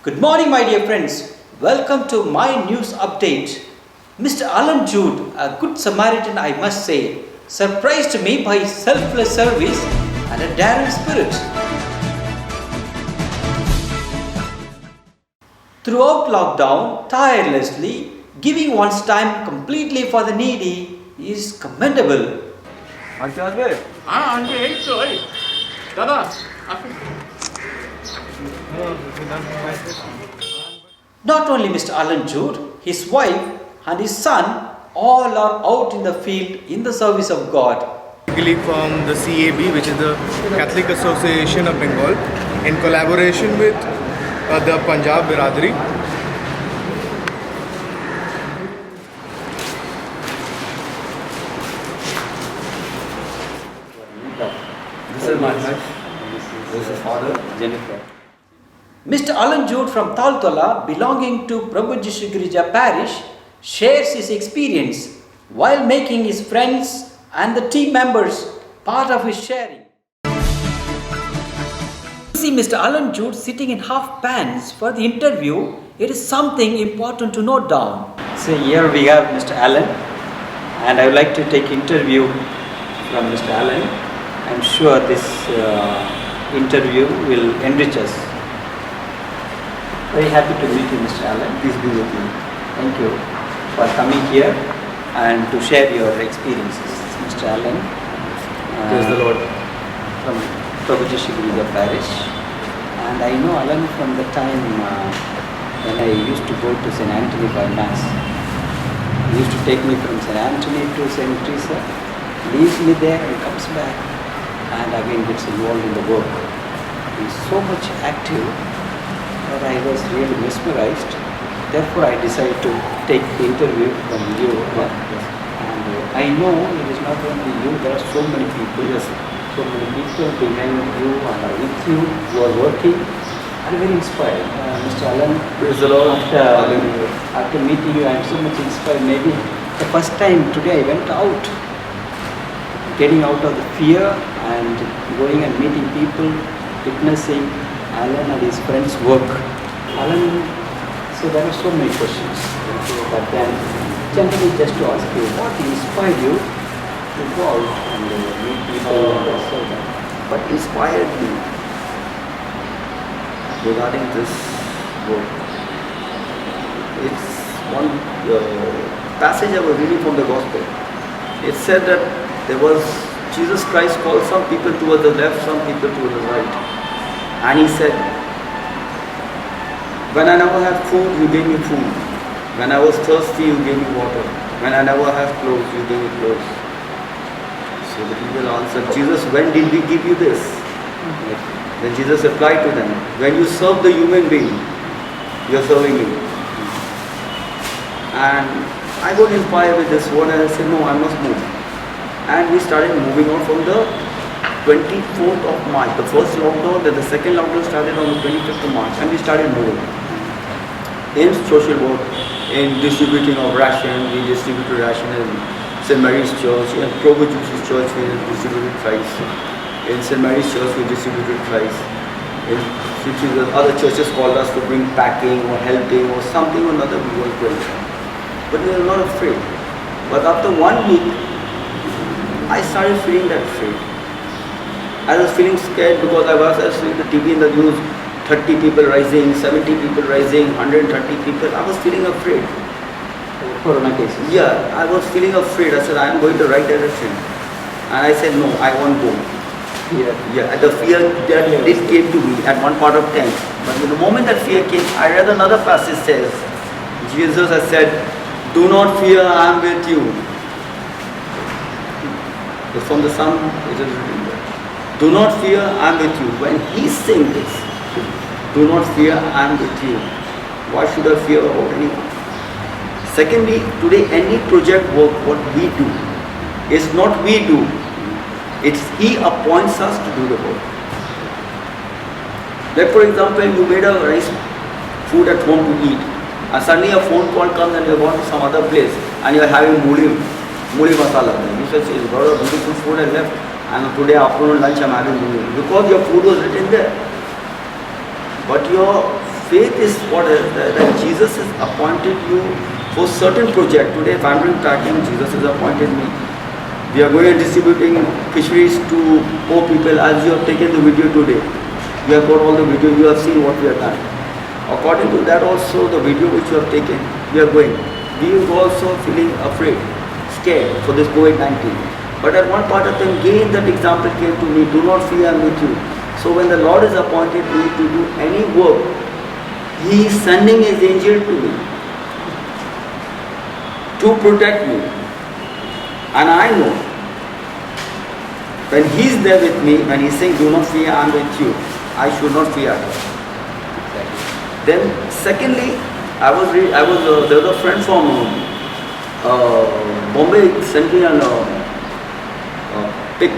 Good morning, my dear friends. Welcome to my news update. Mr. Alan Jude, a good Samaritan, I must say, surprised me by his selfless service and a daring spirit. Throughout lockdown, tirelessly giving one's time completely for the needy is commendable. আনতে আসবে? হ্যাঁ আনবে এই তো এই দাদা আসুন Not only Mr. Alan Jude, his wife and his son all are out in the field in the service of God. Basically from the CAB, which is the Catholic Association of Bengal, in collaboration with the Punjab Biradari. This is my wife. This is father, Jennifer. Mr. Alan Jude from Taltola, belonging to Prabhu Jishu Girija parish, shares his experience while making his friends and the team members part of his sharing. See Mr. Alan Jude sitting in half pants for the interview, it is something important to note down. So here we have Mr. Alan, and I would like to take interview from Mr. Alan. I'm sure this interview will enrich us. Very happy to meet you, Mr. Alan. Please be with me. Thank you for coming here and to share your experiences, Mr. Alan. Praise the Lord. From Prabhu Jishu Girija parish. And I know Alan from the time when I used to go to St. Anthony for Mass. He used to take me from St. Anthony to St. Teresa, leaves me there and comes back and again gets involved in the work. He is so much active that I was really mesmerized. Therefore, I decided to take the interview from you. And I know it is not only you, there are so many people. Yes. So many people behind you and are with you who are working and very inspired. Mr. Alan, Praise the Lord. after meeting you, I am so much inspired. Maybe the first time today I went out, getting out of the fear and going and meeting people, witnessing Alan and his friends work. Alan, so there are so many questions. But then, generally just to ask you, what inspired you to go out and meet people and so that? What inspired me regarding this book? It's one passage I was reading from the Gospel. It said that there was Jesus Christ called some people towards the left, some people towards the right. And he said, when I never had food, you gave me food. When I was thirsty, you gave me water. When I never had clothes, you gave me clothes. So the people answered, Jesus, when did we give you this? Then Jesus replied to them, when you serve the human being, you are serving me. And I got inspired with this word and I said, no, I must move. And we started moving on from the 24th of March. The first lockdown, then the second lockdown started on the 25th of March, and we started moving. In social work, in distributing of ration, we distributed ration in St. Mary's Church, in Prabhu Jishu's Church, we distributed rice. In St. Mary's Church, we distributed rice. In the other churches called us to bring packing or helping or something or another, we were going. But we were not afraid. But after 1 week, I started feeling that afraid. I was feeling scared because I was seeing the TV in the news, 30 people rising, 70 people rising, 130 people. I was feeling afraid. Corona cases. Yeah, I was feeling afraid. I said, I am going the right direction. And I said, no, I won't go. Yeah, the fear that it came to me at one part of time. But the moment that fear came, I read another passage says, Jesus has said, do not fear, I am with you. It's from the Psalm, it is written there. Do not fear, I am with you. When he's saying this, do not fear, I am with you. Why should I fear about anything? Secondly, today any project work, what we do, is not we do. It's he appoints us to do the work. Like for example, you made a nice food at home to eat, and suddenly a phone call comes and you're going to some other place and you're having muri masala. You said, it's got a beautiful food I left, and today afternoon lunch I'm having muri. Because your food was written there. But your Faith is what is that Jesus has appointed you for certain project. Today, if I'm doing tracking, Jesus has appointed me. We are going and distributing fisheries to poor people as you have taken the video today. You have got all the video, you have seen what we have done. According to that also, the video which you have taken, we are going. We are also feeling afraid, scared for this COVID-19. But at one part of time, again that example came to me, do not fear, I am with you. So when the Lord has appointed me to do any work, He is sending His angel to me to protect me. And I know when He is there with me, when He is saying, do not fear, I am with you, I should not fear at all. Then secondly, there was a friend from Bombay sent me a pic,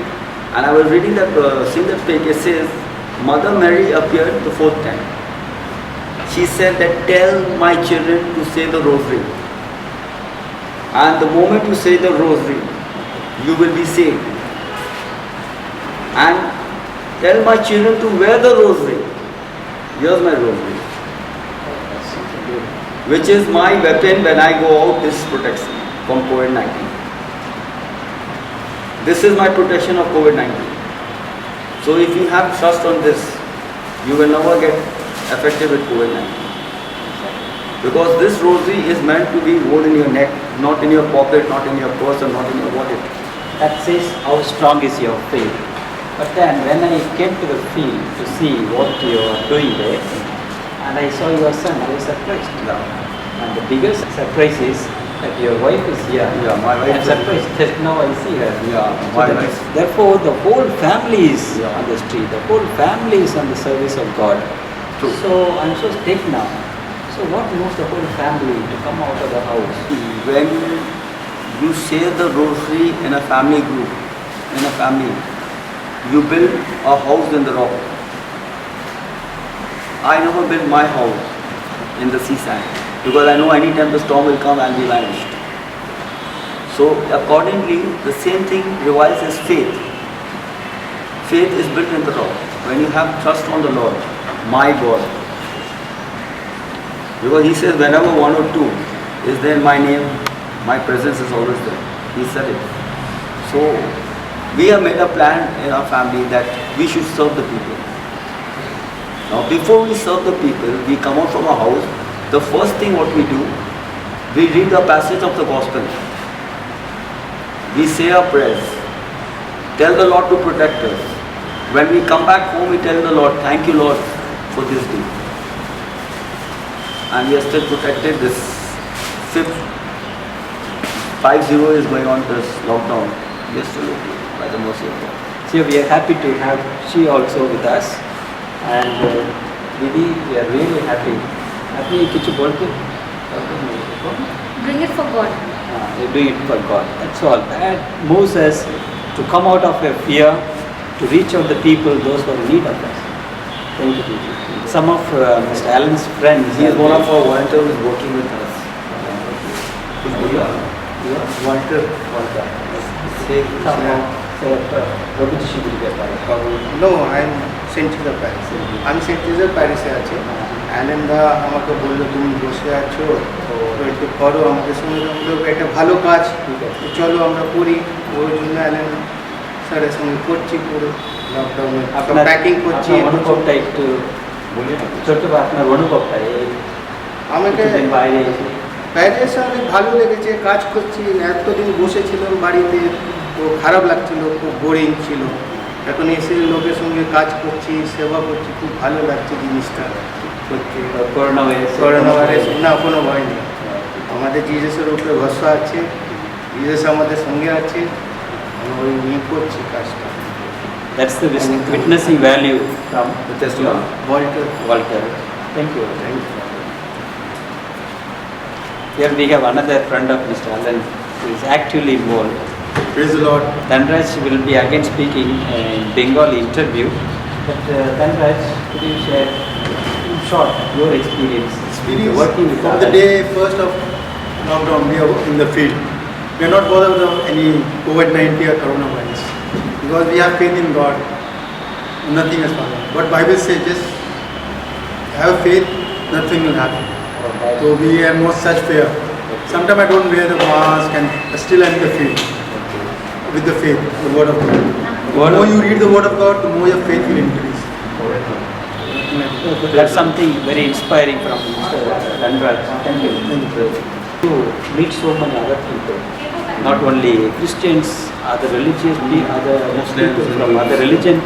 and I was reading that, seeing that pic. It says, Mother Mary appeared the fourth time. She said that tell my children to say the rosary. And the moment you say the rosary, you will be saved. And tell my children to wear the rosary. Here's my rosary, which is my weapon when I go out, this protection from COVID-19. This is my protection of COVID-19. So if you have trust on this, you will never get affected with COVID-19. Because this rosary is meant to be worn in your neck, not in your pocket, not in your purse, or not in your wallet. That says how strong is your faith. But then when I came to the field to see what you are doing there, and I saw your son, I was surprised. Yeah. And the biggest surprise is that your wife is here. Yeah, my wife I'm is surprised. Just now I see her. Yeah, So my that wife. is- therefore, the whole family is Yeah. on the street. The whole family is on the service of God. True. So I'm so taken now. So what moves the whole family to come out of the house? When you say the rosary in a family group, in a family, you build a house in the rock. I never built my house in the seaside because I know anytime the storm will come and be vanished. So accordingly, the same thing revives as faith. Faith is built in the rock. When you have trust on the Lord, my God. Because He says whenever one or two is there in my name, my presence is always there. He said it. So we have made a plan in our family that we should serve the people. Now before we serve the people, we come out from our house. The first thing what we do, we read the passage of the gospel. We say our prayers. Tell the Lord to protect us. When we come back home, we tell the Lord, thank you Lord for this day. And we are still protected. This 50 is going on this lockdown. We are still okay by the mercy of God. So we are happy to have she also with us. And Didi, we are really happy. Happy kichu bolte? Bring it for God. We're doing it for God. That's all. That moves us to come out of a fear, to reach out the people, those who are in need of us. Thank you, Didi. Some of Mr. Allen's friends. He is one of our volunteers who is working with us. Walter. No, I'm St. Teresa Paris. আমি Saint Teresa প্যারিসে আছি। অ্যালেনদা আমাকে বললো তুমি বসে আছো তো একটু করো আমাদের সঙ্গে। আমাদের একটা ভালো কাজ, চলো আমরা করি। ওই জন্য অ্যালেন স্যারের সঙ্গে করছি পুরো লকডাউনে আপনার প্যাকিং করছি। আপনার অনুভবটা একটু ছোট্ট বা আপনার অনুভবটা এই আমাকে কিছুদিন বাইরে এসে প্যারিসে অনেক ভালো লেগেছে, কাজ করছি। এতদিন বসেছিলাম বাড়িতে, তো খারাপ লাগছিল, খুব বোরিং ছিল। এখন এসে লোকের সঙ্গে কাজ করছি, সেবা করছি, খুব ভালো লাগছে জিনিসটা করতে। করোনা হয়েছে করোনা ভাইরাস না, কোনো ভয় নেই। আমাদের জিজাসের উপরে ভরসা আছে, জিজাস আমাদের সঙ্গে আছে, আমরা ওই নিয়ে করছি কাজটা। That's the witnessing value from The testimony. Walter. Walter. Thank you. Thank you. Here we have another friend of Mr. Allen who is actively involved. Praise the Lord. Dhanraj will be again speaking in Bengali interview. But Dhanraj, could you share in short your experience working with from the others? day first of lockdown, we are in the field. We are not bothered of any COVID-19 or coronavirus because we have faith in God. Nothing is possible. But Bible says just have faith nothing will happen. Oh, that- So we have no such fear. Sometimes I don't wear the mask and still I'm in the field Okay. with the faith, the word of God. The Word more of- you read the word of God, the more your faith will increase. That's something very inspiring from Mr. Dhanraj. Thank you. To meet so many other people, not only Christians, other religious people, other people from other religion.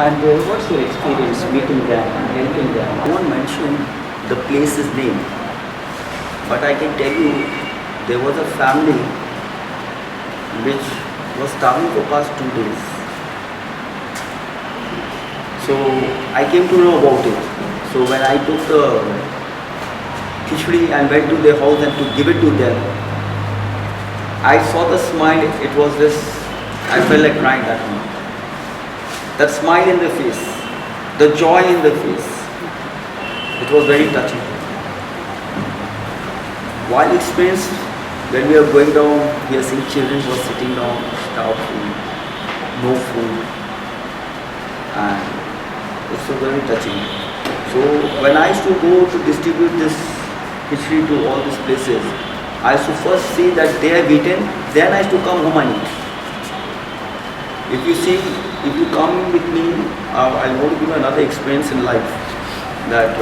And what's your experience meeting them and helping them? I won't mention the place's name, but I can tell you there was a family which was starving for past 2 days. So I came to know about it. So when I took the khichdi and went to their house and to give it to them, I saw the smile. It was this. I felt like crying that moment. That smile in the face, the joy in the face. It was very touching. While experience, when we are going down, we are seeing children who are sitting down, starved food, no food, and it's so very touching. So when I used to go to distribute this khichdi to all these places, I used to first see that they have eaten, then I used to come home and eat. If you see, if you come with me, I want to give you another experience in life that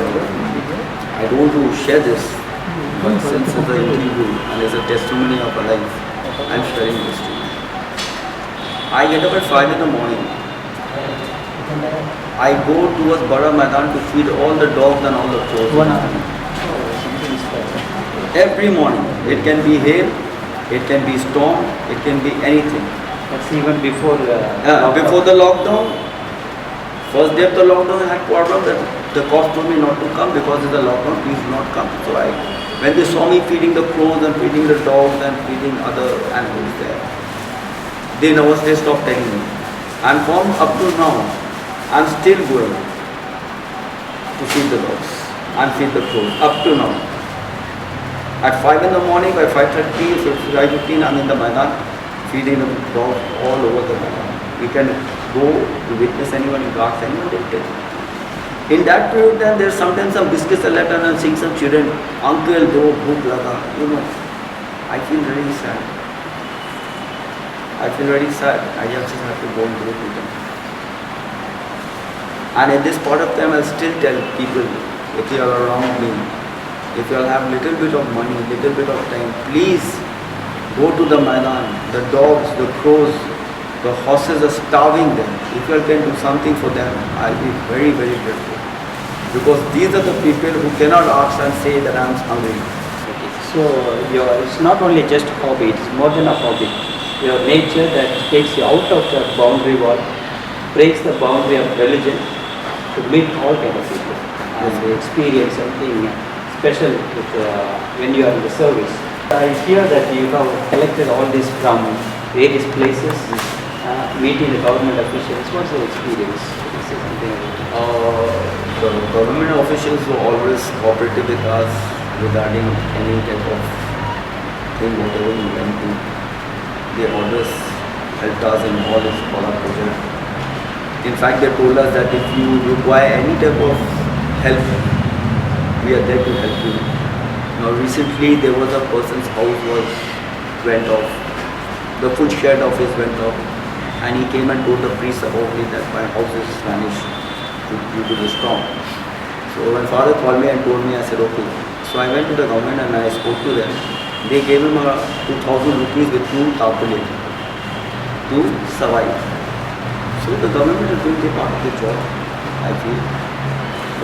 I don't want to share this, but since it's an interview and it's a testimony of a life, I'm sharing this to you. I get up at 5 in the morning. I go towards Bada Maidan to feed all the dogs and all the crows. Every morning. It can be hail, it can be storm, it can be anything. That's even before Before the lockdown, first day of the lockdown, I had problem that the cops told me not to come because of the lockdown, please do not come. So when they saw me feeding the crows and feeding the dogs and feeding other animals there, they stopped telling me. And from up to now, I'm still going to feed the dogs and feed the crows, up to now. At 5 in the morning, by 5:30, 5:15, I'm in the Maidan, feeding the dogs all over the Maidan. We can go to witness anyone, you ask anyone, they'll tell you. In that period, then there's sometimes some biscuits are left and I'm seeing some children, uncle, do bhook laga, I feel very sad. I feel very sad. I just have to go and do it with them. And at this point of time, I'll still tell people, if you are around me, if you all have little bit of money, little bit of time, please go to the Maidan. The dogs, the crows, the horses are starving them. If you all can do something for them, I'll be very, very grateful. Because these are the people who cannot ask and say that I'm hungry. Okay. So it's not only just a hobby, it's more than a hobby. Your nature that takes you out of the boundary wall, breaks the boundary of religion to meet all kind of people and experience something special with, when you are in the service. I hear that you have collected all this from various places, meeting the government officials. What's the experience? Is it something The government officials were always cooperative with us regarding any type of thing, whatever we went to. They always helped us in all this Pala project. In fact, they told us that if you require any type of help, we are there to help you. Now recently there was a person's house went off. The food shed of his went off, and he came and told the priest about me that my house is vanished due to the storm. So my father called me and told me, I said okay. So I went to the government and I spoke to them. They gave him 2,000 rupees with 2 tarpaulin to survive. So the government is doing their part of the job, I feel.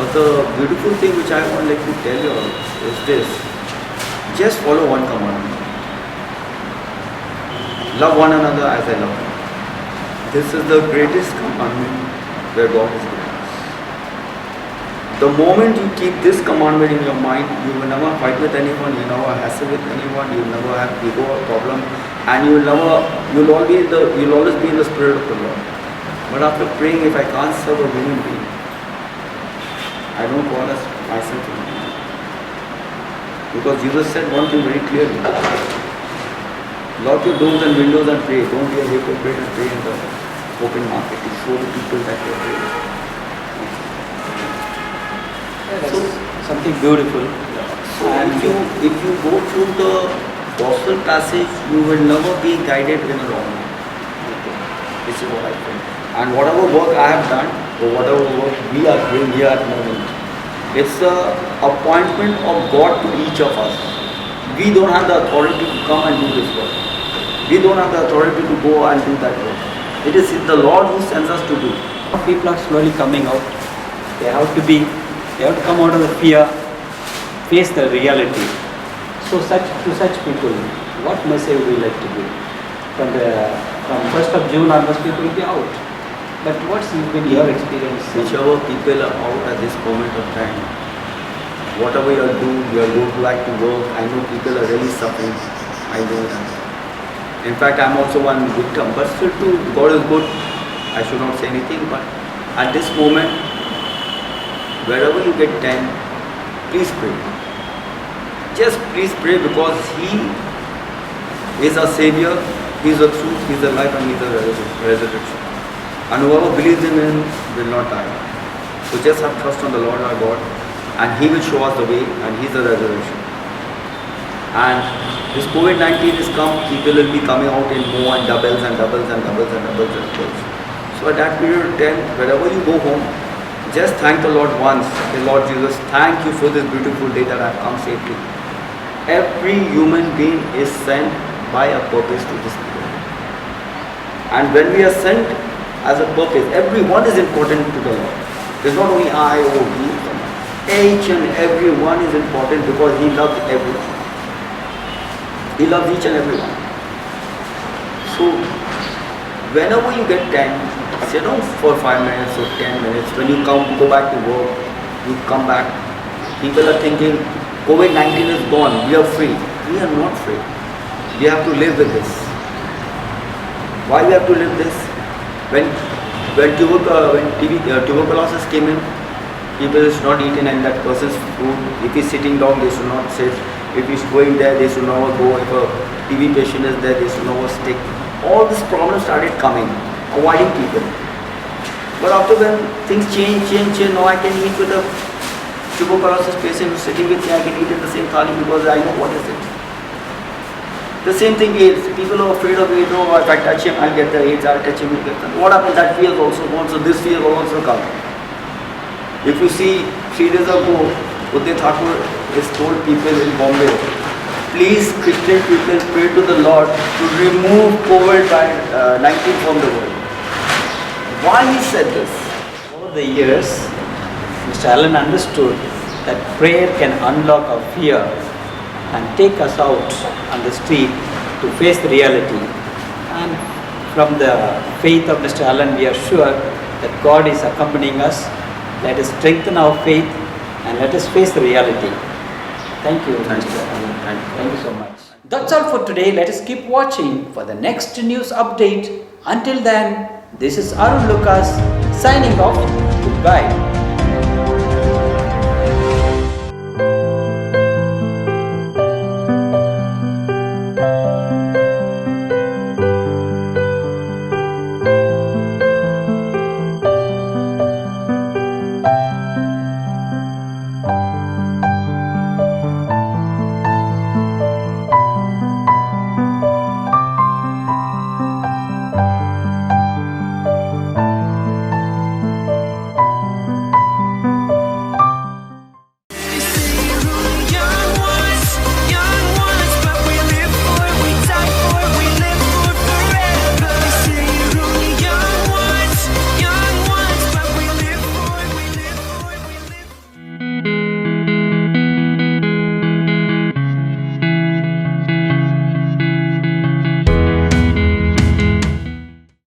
But the beautiful thing which I would like to tell you all is this: just follow one commandment. Love one another as I love you. This is the greatest commandment where God is given us. The moment you keep this commandment in your mind, you will never fight with anyone, you will never hassle with anyone, you will never have ego or problem, and you will always be in the spirit of the Lord. But after praying, if I can't serve a human being, I don't call myself a human being. Because Jesus said one thing very clearly: lock your doors and windows and pray. Don't be a hypocrite and pray in the open market to show the people that you are praying. so something beautiful. So if you go through the gospel passage, you will never be guided in a wrong way. This is what I think. And whatever work I have done, or whatever work we are doing here at the moment, it's a appointment of God to each of us. We don't have the authority to come and do this work. We don't have the authority to go and do that work. It is the Lord who sends us to do. People are slowly coming out. They have to come out of the fear, face the reality. So to such people, what message would you like to give? From 1st of June onwards, people will be out. But what's been your experience? Whichever people are out at this moment of time, whatever you are doing, you are going to like to work. I know people are really suffering. I know that. In fact, I'm also one victim. But still too, God is good. I should not say anything. But at this moment, wherever you get time, please pray. Just please pray, because He is our Savior. He is the truth, He is the life, and He is the resurrection. And whoever believes in Him will not die. So just have trust on the Lord our God, and He will show us the way, and He is the resurrection. And this COVID-19 is come, people will be coming out in more and doubles and doubles and doubles and doubles and doubles. So at that period of time, wherever you go home, just thank the Lord once. Say, Lord Jesus, thank you for this beautiful day that I have come safely. Every human being is sent by a purpose to this world. And when we are sent as a purpose, everyone is important to the Lord. It's not only I or he. Each and every one is important, because He loves everyone. He loves each and every one. So whenever you get time, sit down for 5 minutes or 10 minutes. When you go back to work, you come back. People are thinking COVID-19 is gone, we are free. We are not free. We have to live with this. Why we have to live this? When tuberculosis came in, people should not eat in that person's food. If he's sitting down, they should not sit. If he's going there, they should never go. If a TB patient is there, they should never stick. All these problems started coming, avoiding people. But after when things change, now I can eat with a tuberculosis patient who's sitting with me. I can eat in the same thali, because I know what is it. The same thing is, people are afraid of AIDS. No, if I touch him, I'll get the AIDS. I'll touch him, I'll get the... What happens? That fear is also gone. So this fear will also come. If you see, 3 days ago, Uday Thakur has told people in Bombay, please, Christian people, pray to the Lord to remove COVID-19 from the world. Why he said this? Over the years, Mr. Allen understood that prayer can unlock our fear and take us out on the street to face the reality. And from the faith of Mr. Allen, we are sure that God is accompanying us. Let us strengthen our faith and let us face the reality. Thank you, Mr. Allen. Thank you so much. That's all for today. Let us keep watching for the next news update. Until then, this is Arun Lucas signing off. Goodbye.